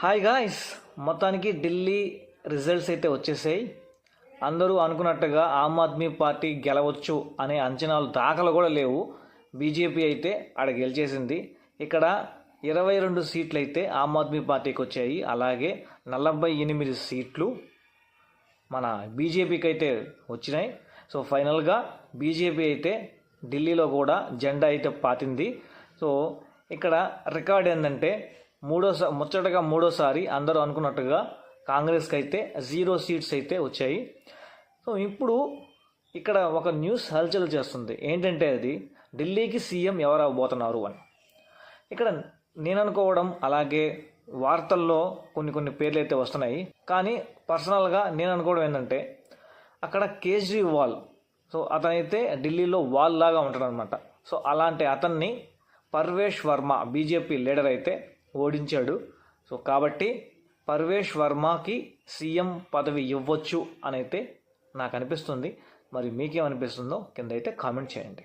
Hi guys, మొత్తానికి Delhi results అయితే వచ్చేసాయి. అందరూ అనుకున్నట్టుగా ఆమ్ ఆద్మీ పార్టీ గెలవచ్చు అనే అంచనాలు దాఖలు కూడా లేవు. బీజేపీ అయితే ఆడ గెలిచేసింది. ఇక్కడ 22 సీట్లు అయితే ఆమ్ ఆద్మీ పార్టీకి వచ్చాయి. అలాగే 48 సీట్లు మన బీజేపీకి అయితే వచ్చినాయి. సో ఫైనల్గా బీజేపీ అయితే ఢిల్లీలో కూడా జెండా అయితే పాతింది. సో ఇక్కడ రికార్డ్ ఏంటంటే ముచ్చటగా మూడోసారి అందరూ అనుకున్నట్టుగా కాంగ్రెస్కి అయితే 0 సీట్స్ అయితే వచ్చాయి. సో ఇప్పుడు ఇక్కడ ఒక న్యూస్ హల్చల్ చేస్తుంది. ఏంటంటే అది ఢిల్లీకి సీఎం ఎవరు అవ్వబోతున్నారు అని. ఇక్కడ నేను అనుకోవడం, అలాగే వార్తల్లో కొన్ని పేర్లు అయితే వస్తున్నాయి. కానీ పర్సనల్గా నేను అనుకోవడం ఏంటంటే అక్కడ కేజ్రీవాల్, సో అతనైతే ఢిల్లీలో వాల్ లాగా ఉంటాడు అనమాట. సో అలాంటి అతన్ని పర్వేష్ వర్మ బీజేపీ లీడర్ అయితే ఓడించాడు. సో కాబట్టి పర్వేష్ వర్మకి సీఎం పదవి ఇవ్వచ్చు అని అయితే నాకు అనిపిస్తుంది. మరి మీకేమనిపిస్తుందో కింద అయితే కామెంట్ చేయండి.